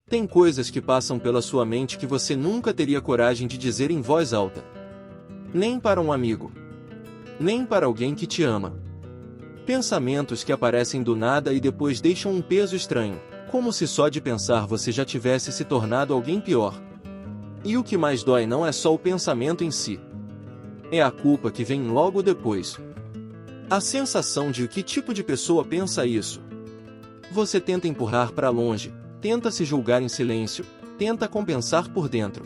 Tem coisas que passam pela sua mente que você nunca teria coragem de dizer em voz alta. Nem para um amigo. Nem para alguém que te ama. Pensamentos que aparecem do nada e depois deixam um peso estranho, como se só de pensar você já tivesse se tornado alguém pior. E o que mais dói não é só o pensamento em si. É a culpa que vem logo depois. A sensação de que tipo de pessoa pensa isso. Você tenta empurrar para longe, tenta se julgar em silêncio, tenta compensar por dentro.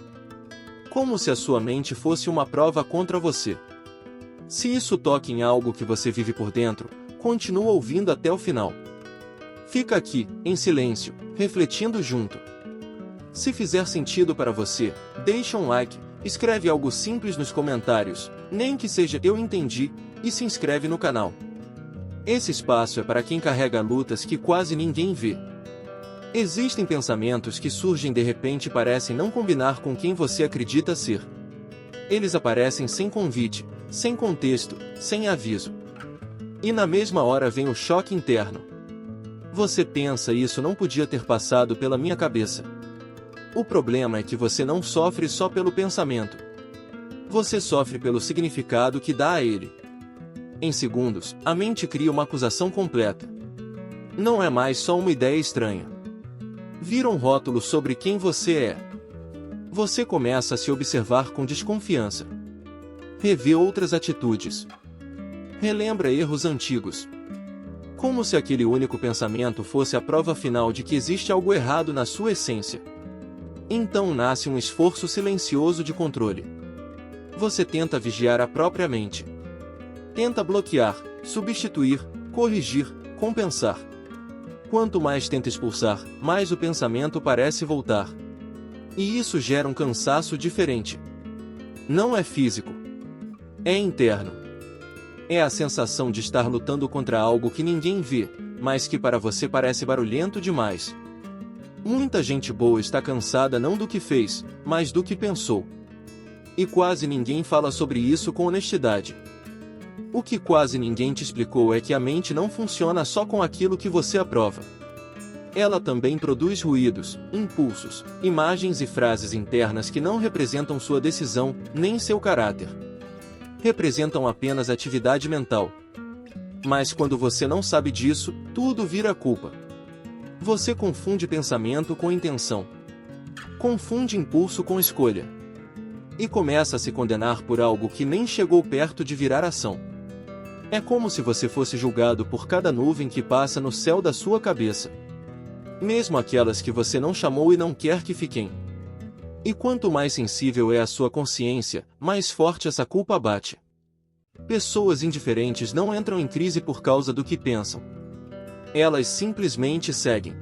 Como se a sua mente fosse uma prova contra você. Se isso toca em algo que você vive por dentro, continua ouvindo até o final. Fica aqui, em silêncio, refletindo junto. Se fizer sentido para você, deixa um like, escreve algo simples nos comentários, nem que seja "eu entendi", e se inscreve no canal. Esse espaço é para quem carrega lutas que quase ninguém vê. Existem pensamentos que surgem de repente e parecem não combinar com quem você acredita ser. Eles aparecem sem convite, sem contexto, sem aviso. E na mesma hora vem o choque interno. Você pensa: isso não podia ter passado pela minha cabeça. O problema é que você não sofre só pelo pensamento. Você sofre pelo significado que dá a ele. Em segundos, a mente cria uma acusação completa. Não é mais só uma ideia estranha. Vira um rótulo sobre quem você é. Você começa a se observar com desconfiança. Revê outras atitudes. Relembra erros antigos. Como se aquele único pensamento fosse a prova final de que existe algo errado na sua essência. Então nasce um esforço silencioso de controle. Você tenta vigiar a própria mente. Tenta bloquear, substituir, corrigir, compensar. Quanto mais tenta expulsar, mais o pensamento parece voltar. E isso gera um cansaço diferente. Não é físico. É interno. É a sensação de estar lutando contra algo que ninguém vê, mas que para você parece barulhento demais. Muita gente boa está cansada não do que fez, mas do que pensou. E quase ninguém fala sobre isso com honestidade. O que quase ninguém te explicou é que a mente não funciona só com aquilo que você aprova. Ela também produz ruídos, impulsos, imagens e frases internas que não representam sua decisão, nem seu caráter. Representam apenas atividade mental. Mas quando você não sabe disso, tudo vira culpa. Você confunde pensamento com intenção. Confunde impulso com escolha. E começa a se condenar por algo que nem chegou perto de virar ação. É como se você fosse julgado por cada nuvem que passa no céu da sua cabeça. Mesmo aquelas que você não chamou e não quer que fiquem. E quanto mais sensível é a sua consciência, mais forte essa culpa bate. Pessoas indiferentes não entram em crise por causa do que pensam. Elas simplesmente seguem.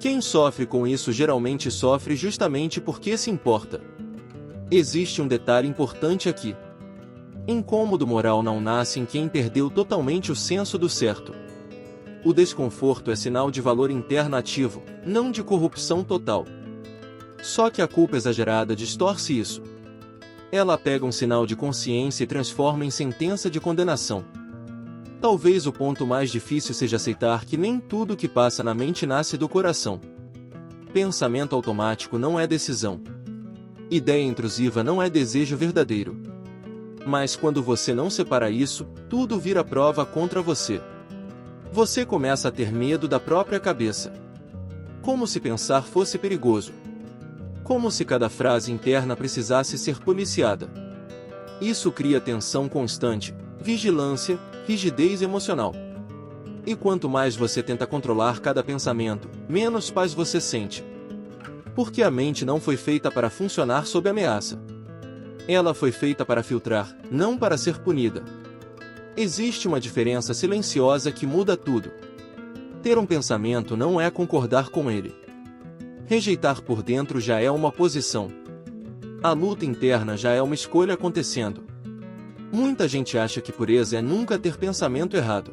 Quem sofre com isso geralmente sofre justamente porque se importa. Existe um detalhe importante aqui. Incômodo moral não nasce em quem perdeu totalmente o senso do certo. O desconforto é sinal de valor interno ativo, não de corrupção total. Só que a culpa exagerada distorce isso. Ela pega um sinal de consciência e transforma em sentença de condenação. Talvez o ponto mais difícil seja aceitar que nem tudo que passa na mente nasce do coração. Pensamento automático não é decisão. Ideia intrusiva não é desejo verdadeiro. Mas quando você não separa isso, tudo vira prova contra você. Você começa a ter medo da própria cabeça. Como se pensar fosse perigoso. Como se cada frase interna precisasse ser policiada. Isso cria tensão constante, vigilância, rigidez emocional. E quanto mais você tenta controlar cada pensamento, menos paz você sente. Porque a mente não foi feita para funcionar sob ameaça. Ela foi feita para filtrar, não para ser punida. Existe uma diferença silenciosa que muda tudo. Ter um pensamento não é concordar com ele. Rejeitar por dentro já é uma posição. A luta interna já é uma escolha acontecendo. Muita gente acha que pureza é nunca ter pensamento errado.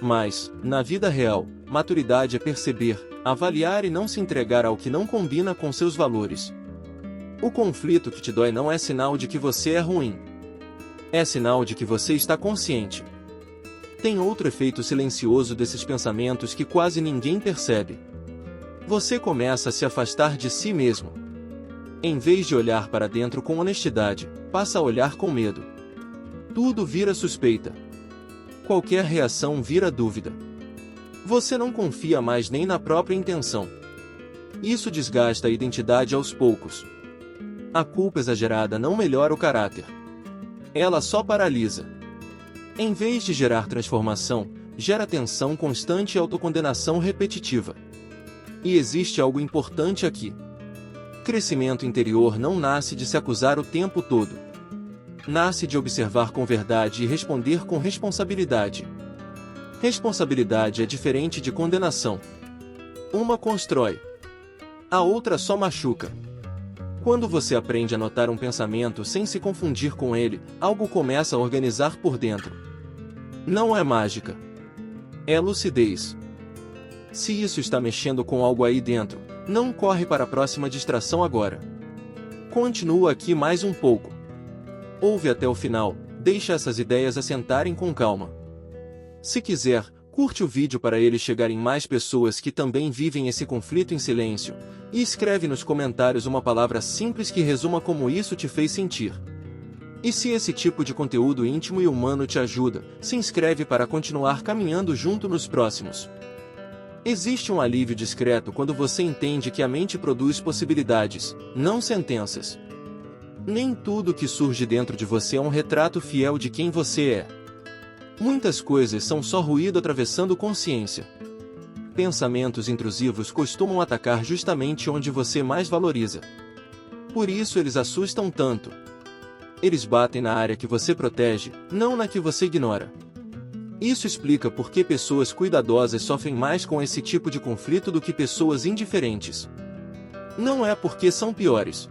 Mas, na vida real, maturidade é perceber, avaliar e não se entregar ao que não combina com seus valores. O conflito que te dói não é sinal de que você é ruim. É sinal de que você está consciente. Tem outro efeito silencioso desses pensamentos que quase ninguém percebe. Você começa a se afastar de si mesmo. Em vez de olhar para dentro com honestidade, passa a olhar com medo. Tudo vira suspeita. Qualquer reação vira dúvida. Você não confia mais nem na própria intenção. Isso desgasta a identidade aos poucos. A culpa exagerada não melhora o caráter. Ela só paralisa. Em vez de gerar transformação, gera tensão constante e autocondenação repetitiva. E existe algo importante aqui. Crescimento interior não nasce de se acusar o tempo todo. Nasce de observar com verdade e responder com responsabilidade. Responsabilidade é diferente de condenação. Uma constrói. A outra só machuca. Quando você aprende a notar um pensamento sem se confundir com ele, algo começa a organizar por dentro. Não é mágica. É lucidez. Se isso está mexendo com algo aí dentro, não corre para a próxima distração agora. Continua aqui mais um pouco. Ouve até o final, deixa essas ideias assentarem com calma. Se quiser, curte o vídeo para ele chegar em mais pessoas que também vivem esse conflito em silêncio, e escreve nos comentários uma palavra simples que resuma como isso te fez sentir. E se esse tipo de conteúdo íntimo e humano te ajuda, se inscreve para continuar caminhando junto nos próximos. Existe um alívio discreto quando você entende que a mente produz possibilidades, não sentenças. Nem tudo que surge dentro de você é um retrato fiel de quem você é. Muitas coisas são só ruído atravessando consciência. Pensamentos intrusivos costumam atacar justamente onde você mais valoriza. Por isso eles assustam tanto. Eles batem na área que você protege, não na que você ignora. Isso explica por que pessoas cuidadosas sofrem mais com esse tipo de conflito do que pessoas indiferentes. Não é porque são piores.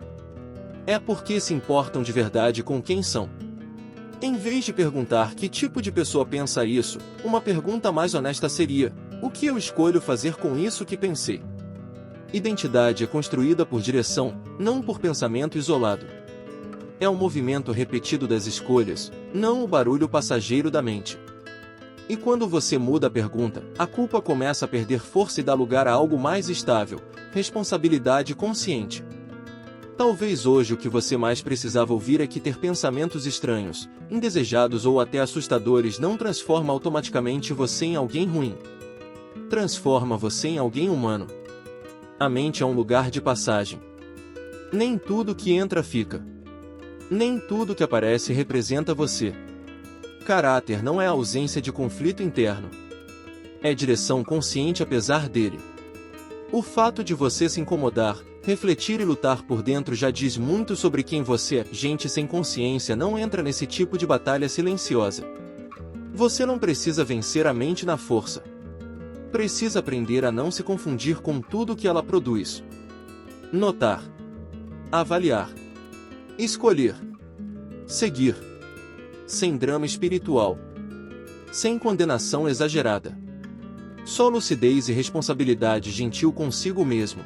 É porque se importam de verdade com quem são. Em vez de perguntar que tipo de pessoa pensa isso, uma pergunta mais honesta seria: o que eu escolho fazer com isso que pensei? Identidade é construída por direção, não por pensamento isolado. É um movimento repetido das escolhas, não o barulho passageiro da mente. E quando você muda a pergunta, a culpa começa a perder força e dá lugar a algo mais estável: responsabilidade consciente. Talvez hoje o que você mais precisava ouvir é que ter pensamentos estranhos, indesejados ou até assustadores não transforma automaticamente você em alguém ruim. Transforma você em alguém humano. A mente é um lugar de passagem. Nem tudo que entra fica. Nem tudo que aparece representa você. Caráter não é a ausência de conflito interno. É direção consciente apesar dele. O fato de você se incomodar, refletir e lutar por dentro já diz muito sobre quem você é. Gente sem consciência não entra nesse tipo de batalha silenciosa. Você não precisa vencer a mente na força. Precisa aprender a não se confundir com tudo que ela produz. Notar. Avaliar. Escolher. Seguir. Sem drama espiritual. Sem condenação exagerada. Só lucidez e responsabilidade gentil consigo mesmo.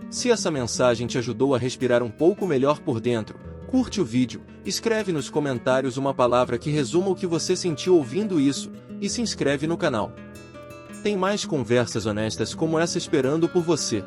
Se essa mensagem te ajudou a respirar um pouco melhor por dentro, curte o vídeo, escreve nos comentários uma palavra que resuma o que você sentiu ouvindo isso, e se inscreve no canal. Tem mais conversas honestas como essa esperando por você.